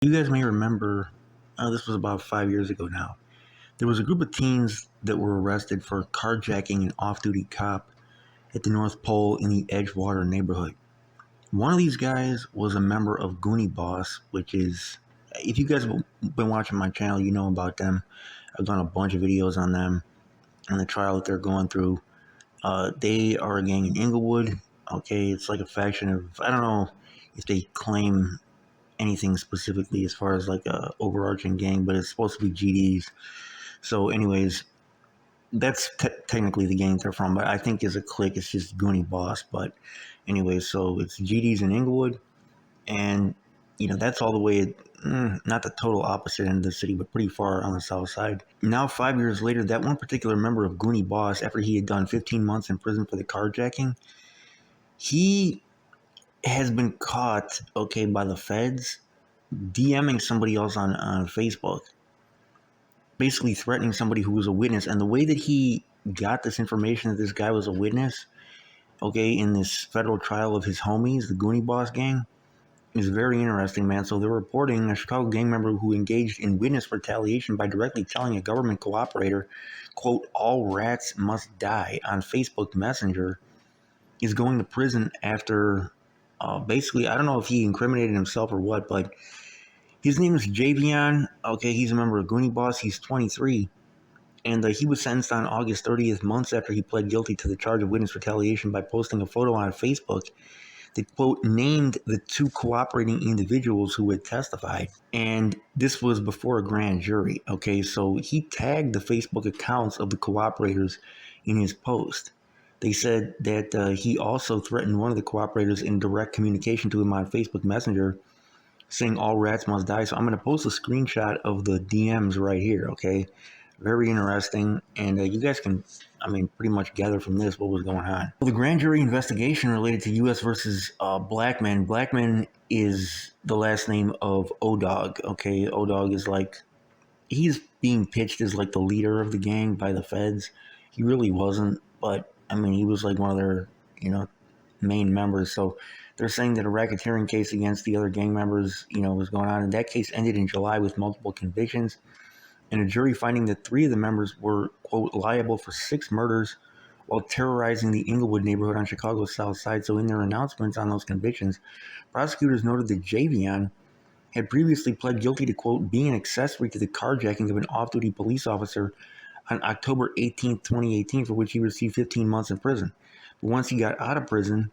You guys may remember, this was about 5 years ago now. There was a group of teens that were arrested for carjacking an off duty cop at the North Pole in the Edgewater neighborhood. One of these guys was a member of Goonie Boss, which is, if you guys have been watching my channel, you know about them. I've done a bunch of videos on them and the trial that they're going through. They are a gang in Inglewood. Okay, it's like a faction of, I don't know if they claim anything specifically as far as like a overarching gang, but it's supposed to be GDs. So, anyways, that's technically the gang they're from, but I think as a clique, it's just Goonie Boss. But, anyways, so it's GDs in Inglewood, and that's all the way. Not the total opposite end of the city, but pretty far on the south side. Now, 5 years later, that one particular member of Goonie Boss, after he had done 15 months in prison for the carjacking, he has been caught, okay, by the feds DMing somebody else on Facebook, basically threatening somebody who was a witness. And the way that he got this information that this guy was a witness, okay, in this federal trial of his homies, the Goonie Boss gang, is very interesting, man. So they're reporting a Chicago gang member who engaged in witness retaliation by directly telling a government cooperator, quote, "all rats must die" on Facebook Messenger, is going to prison after basically, I don't know if he incriminated himself or what, but his name is Javion. Okay, he's a member of Goonie Boss. He's 23. And he was sentenced on August 30th, months after he pled guilty to the charge of witness retaliation by posting a photo on Facebook that, quote, named the two cooperating individuals who had testified. And this was before a grand jury. Okay, so he tagged the Facebook accounts of the cooperators in his post. They said that he also threatened one of the cooperators in direct communication to him on Facebook Messenger, saying all rats must die. So I'm going to post a screenshot of the DMs right here, okay? Very interesting. And you guys can, pretty much gather from this what was going on. Well, the grand jury investigation related to U.S. versus Blackman. Blackman is the last name of O-Dog, okay? O-Dog is like, he's being pitched as like the leader of the gang by the feds. He really wasn't, but he was like one of their, main members. So they're saying that a racketeering case against the other gang members, was going on. And that case ended in July with multiple convictions and a jury finding that 3 of the members were, quote, liable for 6 murders while terrorizing the Inglewood neighborhood on Chicago's south side. So in their announcements on those convictions, prosecutors noted that Javion had previously pled guilty to, quote, being an accessory to the carjacking of an off-duty police officer on October 18th, 2018, for which he received 15 months in prison. But once he got out of prison,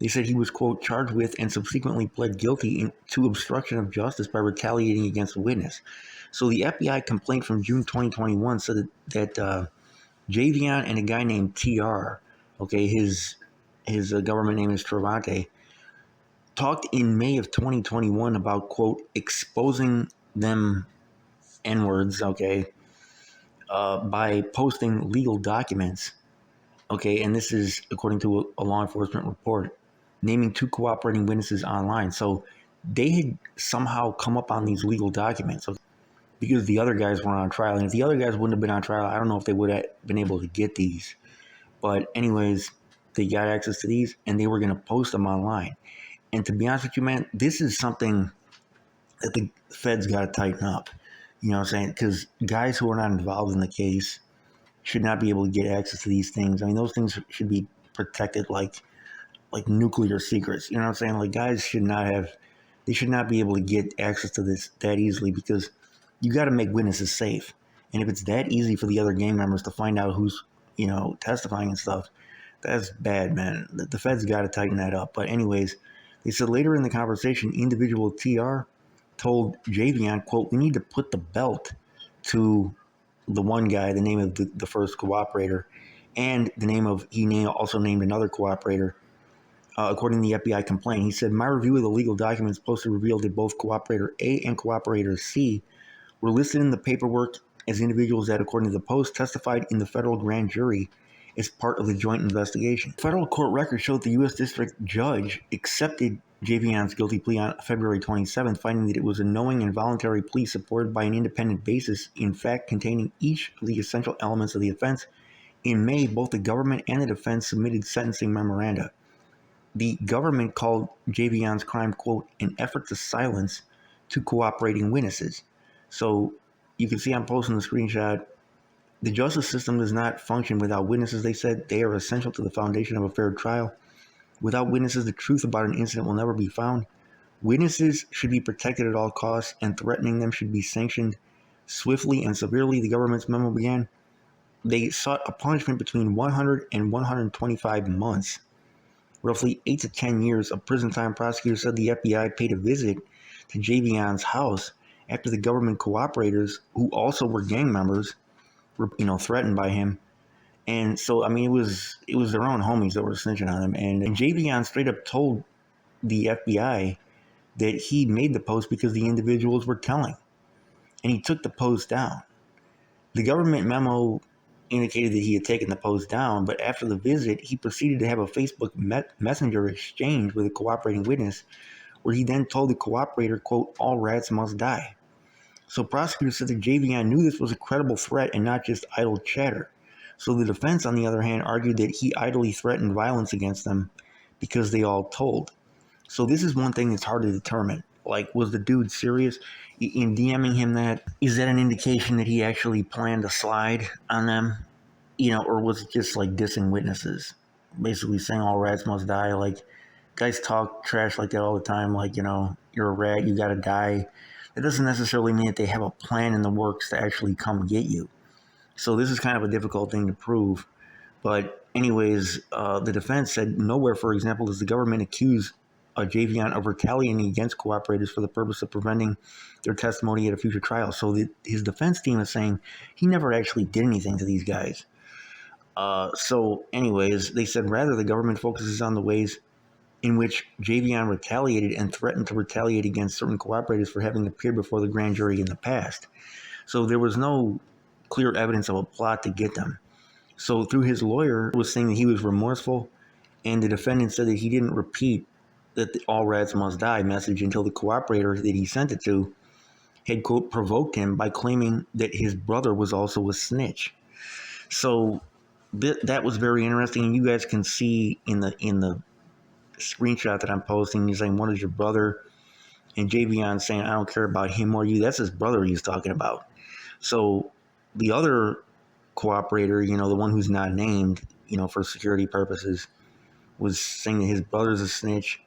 they said he was, quote, charged with and subsequently pled guilty to obstruction of justice by retaliating against a witness. So the FBI complaint from June 2021 said that Javion and a guy named TR, okay, his government name is Travante, talked in May of 2021 about, quote, exposing them N-words, okay, by posting legal documents, okay, and this is according to a law enforcement report, naming 2 cooperating witnesses online. So they had somehow come up on these legal documents, okay, because the other guys were on trial. And if the other guys wouldn't have been on trial, I don't know if they would have been able to get these. But anyways, they got access to these and they were going to post them online. And to be honest with you, man, this is something that the feds got to tighten up. You know what I'm saying? Because guys who are not involved in the case should not be able to get access to these things. Those things should be protected like nuclear secrets. You know what I'm saying? Like, guys should not be able to get access to this that easily, because you got to make witnesses safe. And if it's that easy for the other gang members to find out who's, testifying and stuff, that's bad, man. The feds got to tighten that up. But anyways, they said later in the conversation, individual TR told Javion, quote, we need to put the belt to the one guy, the name of the first cooperator, and the name of, also named another cooperator. According to the FBI complaint, he said, my review of the legal documents posted revealed that both cooperator A and cooperator C were listed in the paperwork as individuals that, according to the Post, testified in the federal grand jury as part of the joint investigation. Federal court records showed the U.S. District Judge accepted Javion's guilty plea on February 27th, finding that it was a knowing and voluntary plea supported by an independent basis, in fact containing each of the essential elements of the offense. In May, both the government and the defense submitted sentencing memoranda. The government called Javion's crime, quote, an effort to silence to cooperating witnesses. So you can see I'm posting the screenshot. The justice system does not function without witnesses. They said they are essential to the foundation of a fair trial. Without witnesses, the truth about an incident will never be found. Witnesses should be protected at all costs, and threatening them should be sanctioned swiftly and severely. The government's memo began. They sought a punishment between 100 and 125 months, roughly 8 to 10 years of prison time. Prosecutors said the FBI paid a visit to Javion's house after the government cooperators, who also were gang members, were threatened by him. And so, I mean, it was their own homies that were snitching on him. And Javion straight up told the FBI that he made the post because the individuals were telling. And he took the post down. The government memo indicated that he had taken the post down, but after the visit, he proceeded to have a Facebook messenger exchange with a cooperating witness, where he then told the cooperator, quote, "All rats must die." So prosecutors said that Javion knew this was a credible threat and not just idle chatter. So the defense, on the other hand, argued that he idly threatened violence against them because they all told. So this is one thing that's hard to determine. Like, was the dude serious in DMing him that? Is that an indication that he actually planned a slide on them? Or was it just like dissing witnesses? Basically saying all rats must die. Like, guys talk trash like that all the time. Like, you're a rat, you gotta die. That doesn't necessarily mean that they have a plan in the works to actually come get you. So this is kind of a difficult thing to prove. But anyways, the defense said nowhere, for example, does the government accuse Javion of retaliating against cooperators for the purpose of preventing their testimony at a future trial. So his defense team is saying he never actually did anything to these guys. So anyways, they said rather the government focuses on the ways in which Javion retaliated and threatened to retaliate against certain cooperators for having appeared before the grand jury in the past. So there was no clear evidence of a plot to get them. So through his lawyer was saying that he was remorseful, and the defendant said that he didn't repeat that the all rats must die message until the cooperator that he sent it to had, quote, provoked him by claiming that his brother was also a snitch. So that was very interesting, and you guys can see in the screenshot that I'm posting, he's saying, "What is your brother?" And Javion saying, "I don't care about him or you." That's his brother he's talking about. So the other cooperator, the one who's not named, for security purposes, was saying that his brother's a snitch.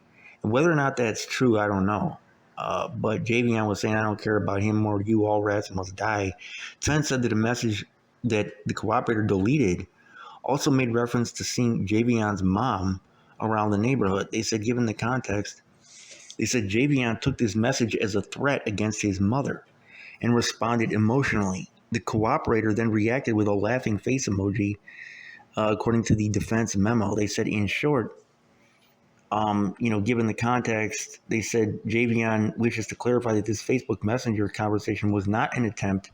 And whether or not that's true, I don't know. But Javion was saying, "I don't care about him or you, all rats must die." Ten said that a message that the cooperator deleted also made reference to seeing Javion's mom around the neighborhood. They said, given the context, they said Javion took this message as a threat against his mother and responded emotionally. The cooperator then reacted with a laughing face emoji, according to the defense memo. They said, in short, given the context, they said Javion wishes to clarify that this Facebook Messenger conversation was not an attempt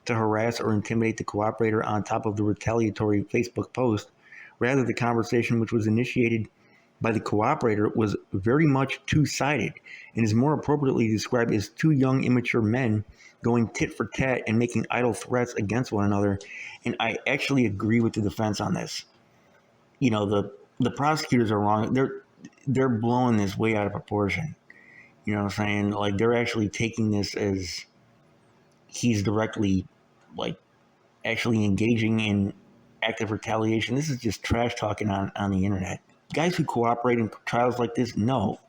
to harass or intimidate the cooperator on top of the retaliatory Facebook post. Rather, the conversation, which was initiated by the cooperator, was very much two-sided and is more appropriately described as two young, immature men going tit for tat and making idle threats against one another. And I actually agree with the defense on this. The prosecutors are wrong. They're blowing this way out of proportion. You know what I'm saying? Like, they're actually taking this as he's directly, actually engaging in active retaliation. This is just trash talking on the internet. Guys who cooperate in trials like this know,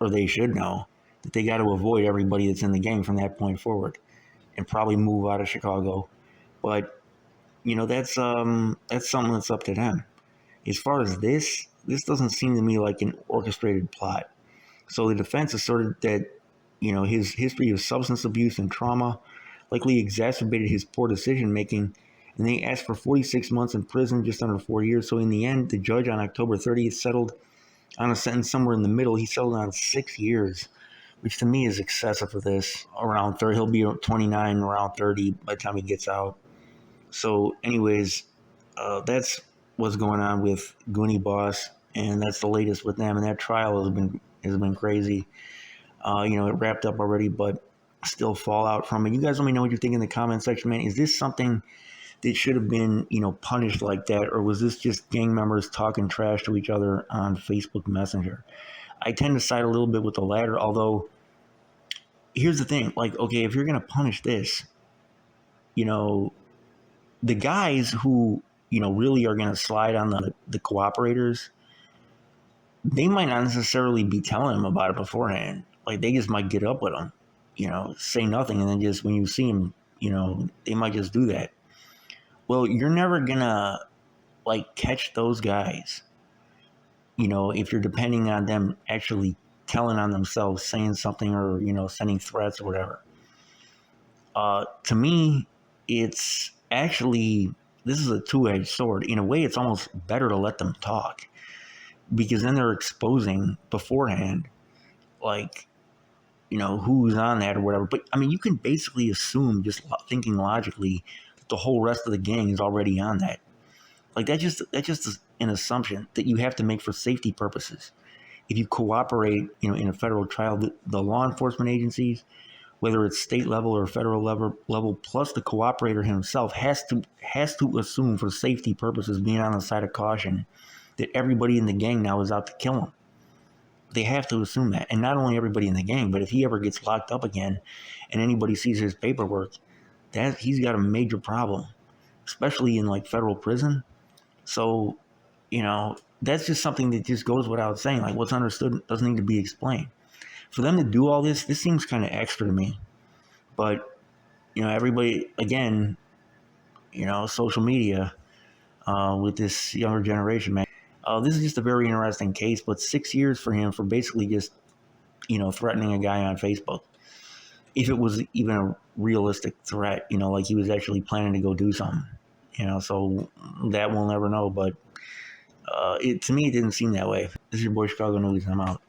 or they should know, that they got to avoid everybody that's in the gang from that point forward and probably move out of Chicago. But, that's something that's up to them. As far as this doesn't seem to me like an orchestrated plot. So the defense asserted that, his history of substance abuse and trauma likely exacerbated his poor decision making, and they asked for 46 months in prison, just under 4 years. So in the end, the judge on October 30th settled on a sentence somewhere in the middle. He settled on 6 years, which to me is excessive for this. Around 30, he'll be 29, around 30 by the time he gets out. So anyways, that's what's going on with Goonie Boss, and that's the latest with them. And that trial has been crazy. It wrapped up already, but still fallout from it. You guys let me know what you think in the comment section, man. Is this something that should have been, punished like that, or was this just gang members talking trash to each other on Facebook Messenger? I tend to side a little bit with the latter, although here's the thing, like, okay, if you're going to punish this, you know, the guys who, really are going to slide on the cooperators, they might not necessarily be telling them about it beforehand. Like, they just might get up with them, say nothing. And then just when you see them, they might just do that. Well, you're never going to, like, catch those guys, if you're depending on them actually telling on themselves, saying something, or, sending threats or whatever. To me, it's actually, this is a two-edged sword. In a way, it's almost better to let them talk, because then they're exposing beforehand, like, who's on that or whatever. But I mean, you can basically assume, just thinking logically, that the whole rest of the gang is already on that. Like, that's just an assumption that you have to make for safety purposes. If you cooperate, in a federal trial, the law enforcement agencies, whether it's state level or federal level, plus the cooperator himself, has to assume, for safety purposes, being on the side of caution, that everybody in the gang now is out to kill him. They have to assume that. And not only everybody in the gang, but if he ever gets locked up again and anybody sees his paperwork, that he's got a major problem, especially in, like, federal prison. So, that's just something that just goes without saying. Like, what's understood doesn't need to be explained. For them to do all this seems kind of extra to me. But, everybody, again, social media, with this younger generation, man. This is just a very interesting case, but 6 years for him for basically just, threatening a guy on Facebook. If it was even a realistic threat, like he was actually planning to go do something, so that we'll never know. But to me, it didn't seem that way. This is your boy Chicago News. I'm out.